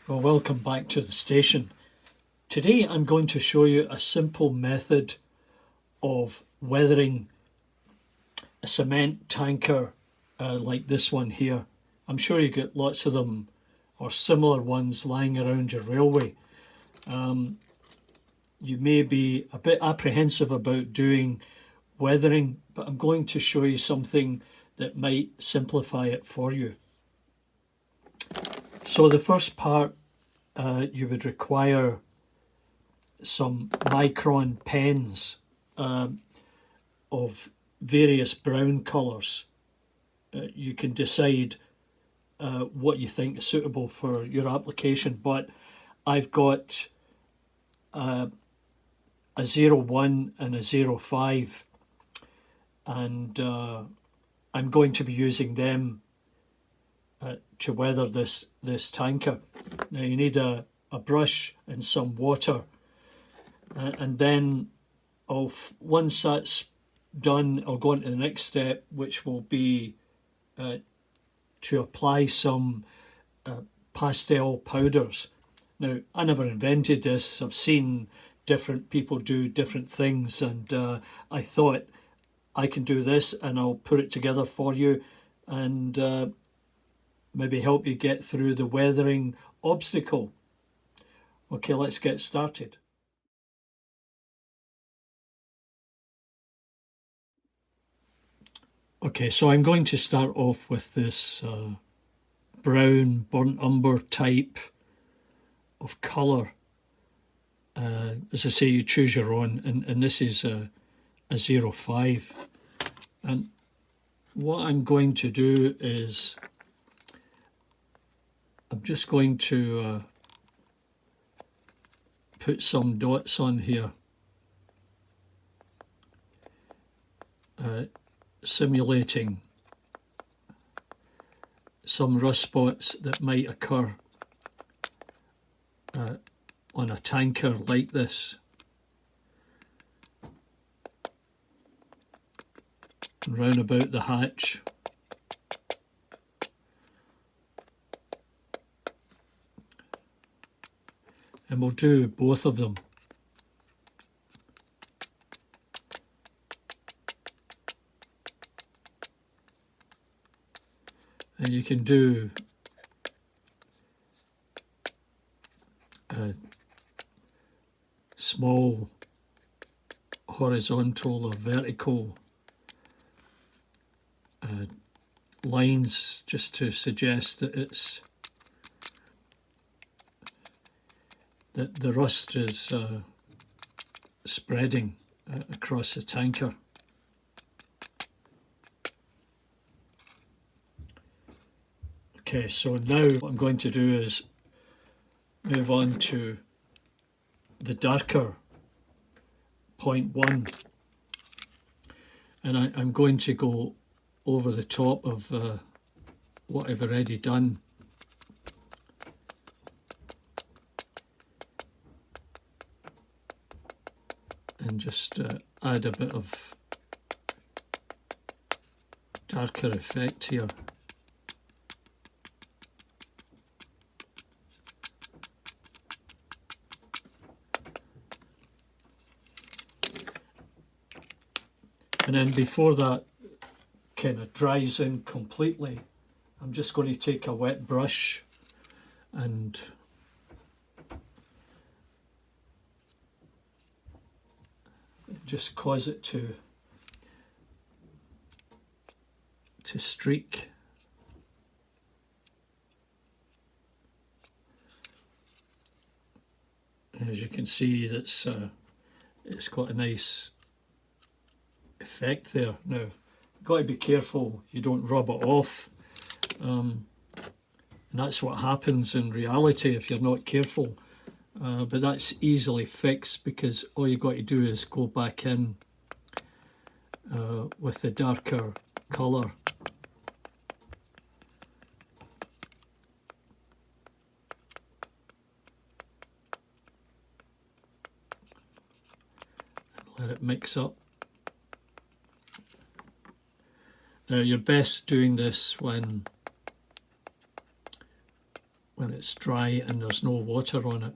Well, welcome back to the station. Today I'm going to show you a simple method of weathering a cement tanker like this one here. I'm sure you get lots of them or similar ones lying around your railway. You may be a bit apprehensive about doing weathering, but I'm going to show you something that might simplify it for you. So the first part, you would require some Micron pens of various brown colours. You can decide what you think is suitable for your application, but I've got a 01 and a 05, and I'm going to be using them to weather this tanker. Now you need a brush and some water, and then once that's done, I'll go on to the next step, which will be to apply some pastel powders. Now, I never invented this. I've seen different people do different things, and I thought I can do this and I'll put it together for you and maybe help you get through the weathering obstacle. Okay, let's get started. Okay, so I'm going to start off with this brown burnt umber type of colour. As I say, you choose your own, and this is a 05. And what I'm going to do is I'm just going to put some dots on here, simulating some rust spots that might occur on a tanker like this. Round about the hatch. And we'll do both of them. And you can do small horizontal or vertical lines just to suggest that that the rust is spreading across the tanker. Okay, so now what I'm going to do is move on to the darker 0.1, and I'm going to go over the top of what I've already done. And just add a bit of darker effect here. And then before that kind of dries in completely, I'm just going to take a wet brush and just cause it to streak. And as you can see, that's it's got a nice effect there. Now, you've got to be careful you don't rub it off, and that's what happens in reality if you're not careful. But that's easily fixed, because all you've got to do is go back in with the darker colour. And let it mix up. Now you're best doing this when when it's dry and there's no water on it.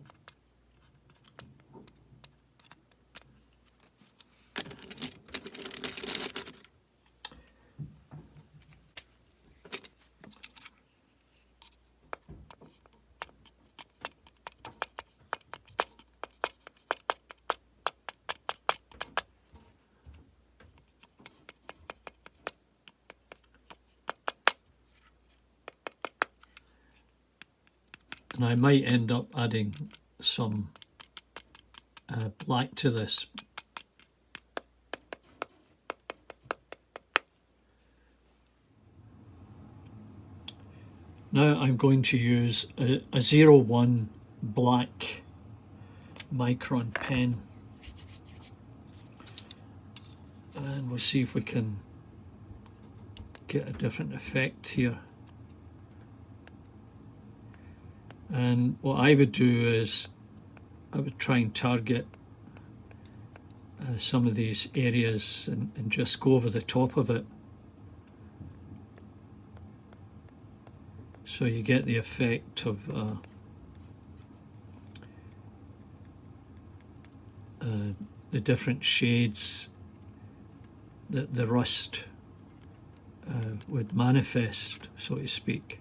And I might end up adding some black to this. Now I'm going to use a 01 black Micron pen, and we'll see if we can get a different effect here. And what I would do is I would try and target some of these areas and just go over the top of it, so you get the effect of the different shades that the rust would manifest, so to speak.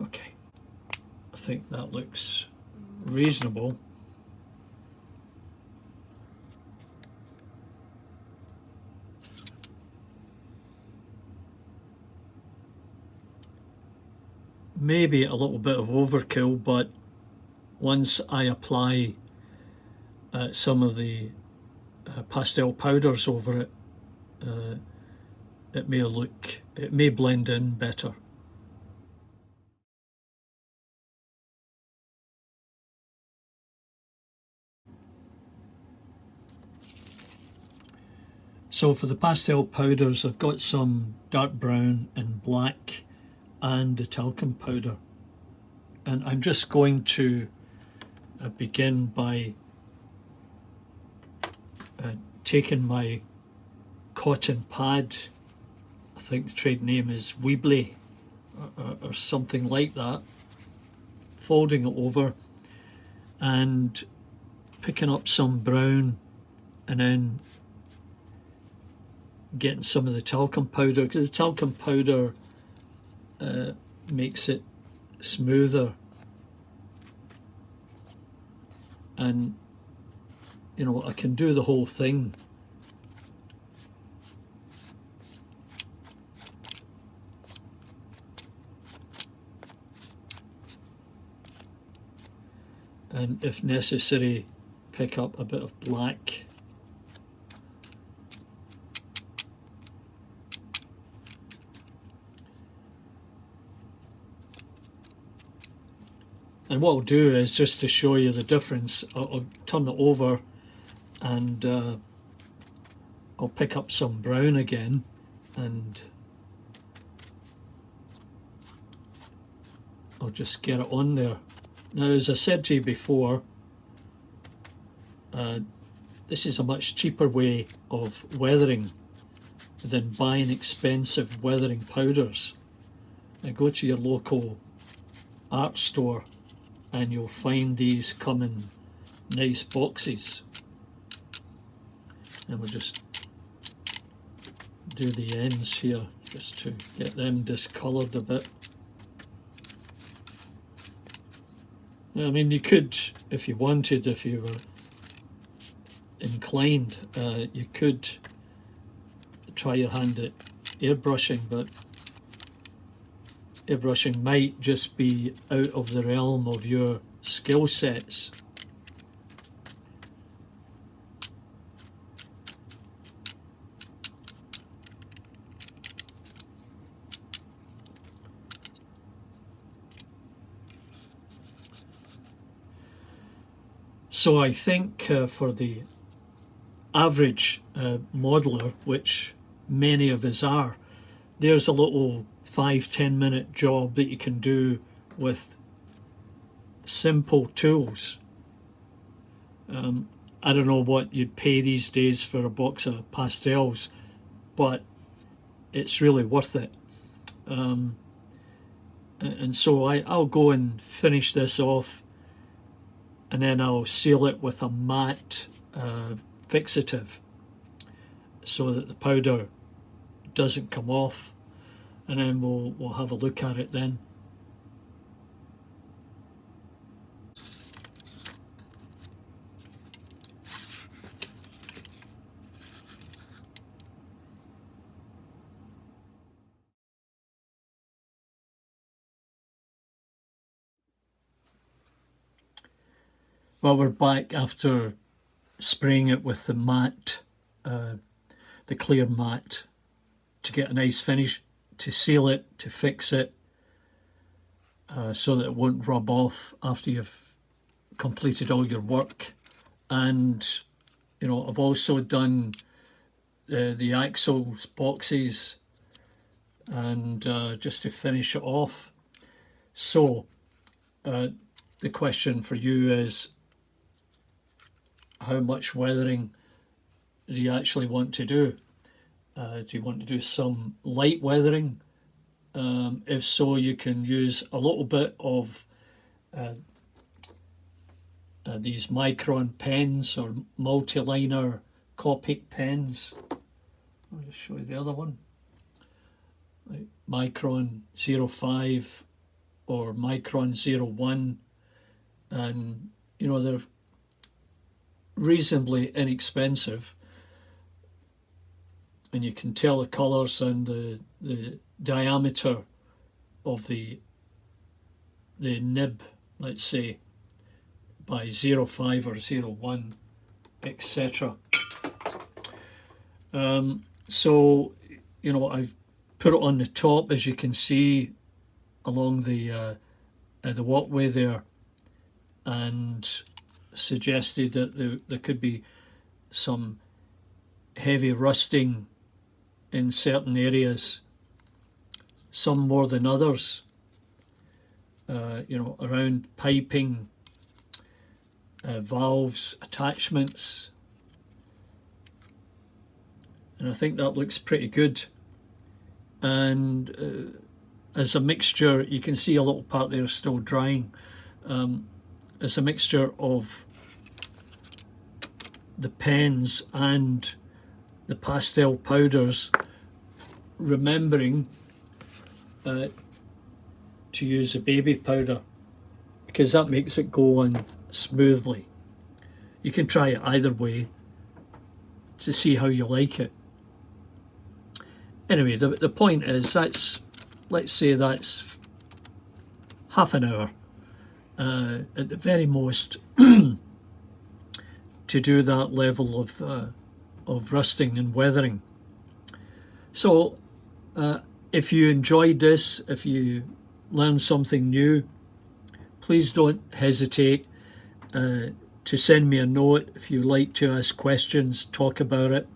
Okay, I think that looks reasonable. Maybe a little bit of overkill, but once I apply some of the pastel powders over it, it may blend in better. So for the pastel powders, I've got some dark brown and black and the talcum powder, and I'm just going to begin by taking my cotton pad, I think the trade name is Weebly or something like that, folding it over and picking up some brown and then getting some of the talcum powder, because the talcum powder makes it smoother, and you know, I can do the whole thing. And if necessary, pick up a bit of black. And what I'll do is, just to show you the difference, I'll turn it over and I'll pick up some brown again, and I'll just get it on there. Now, as I said to you before, this is a much cheaper way of weathering than buying expensive weathering powders. Now go to your local art store and you'll find these come in nice boxes. And we'll just do the ends here just to get them discoloured a bit. I mean, you could, if you wanted, if you were inclined, you could try your hand at airbrushing, but airbrushing might just be out of the realm of your skill sets. So I think for the average modeler, which many of us are, there's a little 5-10 minute job that you can do with simple tools. I don't know what you'd pay these days for a box of pastels, but it's really worth it. And so I'll go and finish this off, and then I'll seal it with a matte fixative so that the powder doesn't come off, and then we'll have a look at it then. Well, we're back after spraying it with the matte, the clear matte, to get a nice finish, to seal it, to fix it, so that it won't rub off after you've completed all your work. And you know, I've also done the axles boxes, and just to finish it off. So the question for you is, how much weathering do you actually want to do? Do you want to do some light weathering? If so, you can use a little bit of these Micron pens or MULTILINER Copic pens. I'll just show you the other one. Like Micron 05 or Micron 01, and you know, they're reasonably inexpensive, and you can tell the colours and the diameter of the nib, let's say, by 05 or 01, etc. So you know, I've put it on the top, as you can see, along the walkway there, and suggested that there could be some heavy rusting in certain areas, some more than others, you know, around piping, valves, attachments, and I think that looks pretty good. And as a mixture, you can see a little part there still drying. As a mixture of the pens and the pastel powders, remembering to use a baby powder, because that makes it go on smoothly. You can try it either way to see how you like it. Anyway, the point is, that's, let's say that's half an hour at the very most to do that level of rusting and weathering. So if you enjoyed this, if you learned something new, please don't hesitate to send me a note if you like to ask questions, talk about it,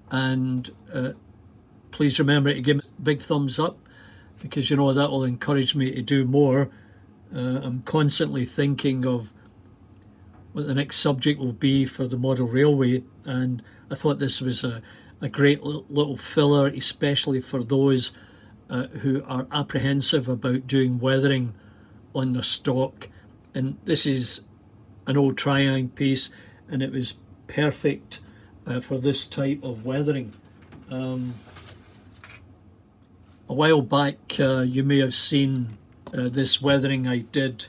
and please remember to give me a big thumbs up, because you know that will encourage me to do more. I'm constantly thinking of what the next subject will be for the model railway, and I thought this was a great little filler, especially for those who are apprehensive about doing weathering on their stock. And this is an old tri-line piece, and it was perfect for this type of weathering. A while back you may have seen this weathering I did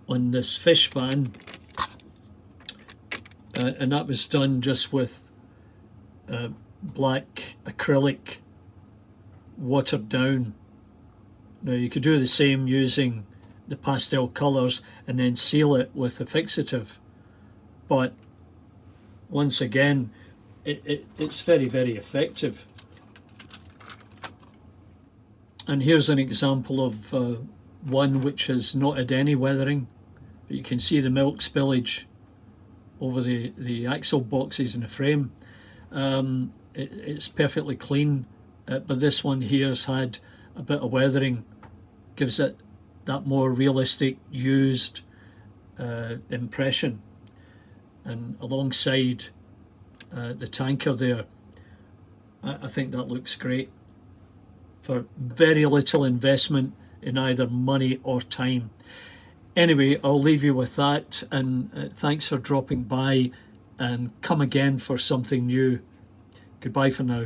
on this fish fan, and that was done just with black acrylic watered down. Now you could do the same using the pastel colours and then seal it with a fixative, but once again it's very, very effective. And here's an example of one which has not had any weathering, but you can see the milk spillage over the axle boxes in the frame. It's perfectly clean, but this one here's had a bit of weathering, gives it that more realistic used impression. And alongside the tanker there, I think that looks great for very little investment in either money or time. Anyway, I'll leave you with that, and thanks for dropping by, and come again for something new. Goodbye for now.